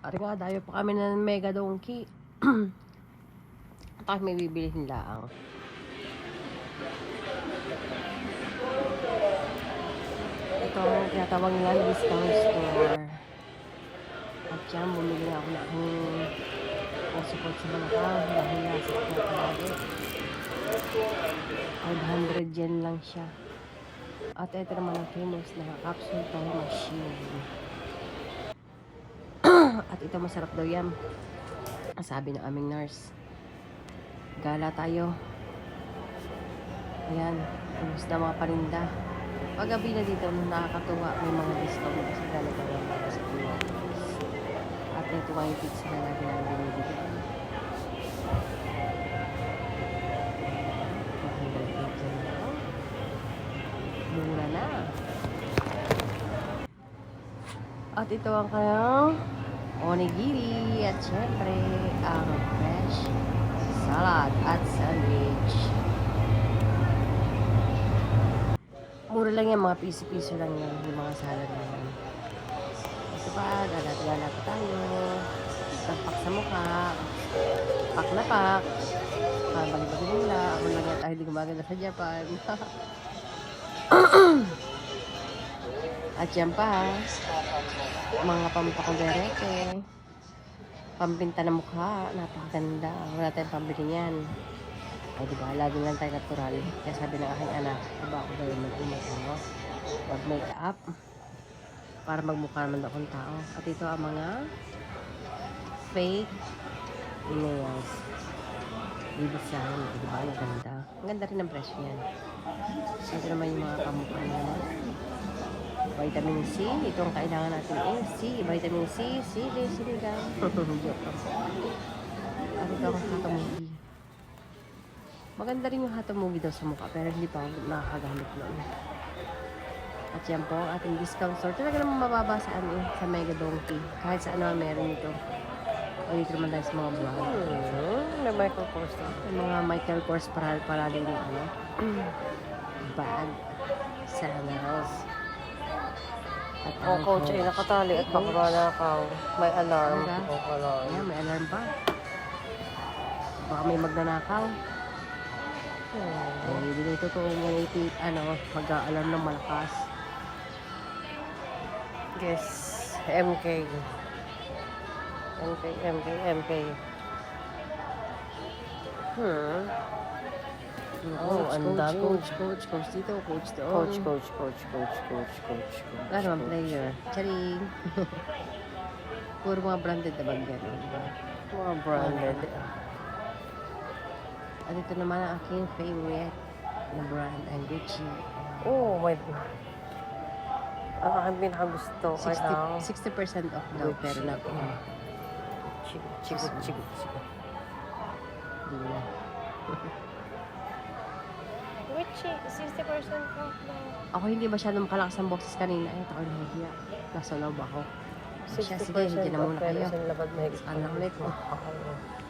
Ari nga, dayo pa kami ng Mega Donkey. Tapos may bibilihin laang. Ito ang tinatawag nila discount store. At yan, bumili nga ako na akong support sa mga tao dahil nasa ako na palagi. 500 yen lang siya. At ito naman ang famous na capsule time machine. At ito masarap daw yan. Sabi ng aming nurse. Gala tayo. Ayan. Ubus na mga paninda. Paggabi na dito, nakakatuwa. May mga discount kasi talaga ng mga sa Pilipinas. At ito nga yung pizza na lagi namin binibigyan. Mura na. At ito ang kanyang onigiri. At syempre, ang fresh salad at sandwich. Mura lang yan, mga piso-piso lang yan. Yung mga salad na yan. Ito pa, galat-gala pa tayo. Tagpak sa mukha. Pak na pak. Bagi-bagi nila. Ako lang yan, ay hindi gumaganda sa Japan. At yan pa, mga pampakonderete. Pampinta ng mukha. Napakaganda. Wala tayong pambili niyan. Ay diba, lagi lang tayo natural. Kaya sabi ng aking anak, diba ako gawin mag-imat ako. Mag-makeup. Para magmukha naman akong tao. At ito ang mga fake nails. Bibisahin. Diba, ang ganda. Ang ganda rin ang presyo yan. Ito naman yung mga pamukha naman. Vitamin C. Ito ang kailangan natin C. Vitamin C. Siligang. Joke lang. At ito ang hatamugi. Maganda rin yung hatamugi daw sa mukha. Pero hindi pa ako nakakagamit noon. At yan po ang ating discount store. Talaga naman mababa sa Mega Donkey. Kahit sa ano meron ito. O dito naman tayo sa mga brand. May Michael Kors na. Yung mga Michael Kors para din yung ano. Bag. Sandals. At ang Coach ay nakatali at baka manakaw. May alarm. Alarm. Ayan, may alarm pa. Baka may magnanakaw. Hindi na ito mag-alarm ng malakas. Yes. MK. MK. Oh, ang dami. Coach dito, coach doon. Coach. Ano ang player? Charing. Puro mga branded na bag yan. Mga branded. At ito naman ang aking favorite na brand, ang Gucci. Oh, my God. Ang aking pinakagusto ay ang 60% off daw, Gucci. pero na Chigo. Hindi na. Gucci, 60% off na. Ako hindi masyadong makalakas ang boses kanina. Ay, ako nahihiya. Nasa loob ako. Siya, sige, hindi na muna kayo. Pero sa labad mahigit. Saan na ulit.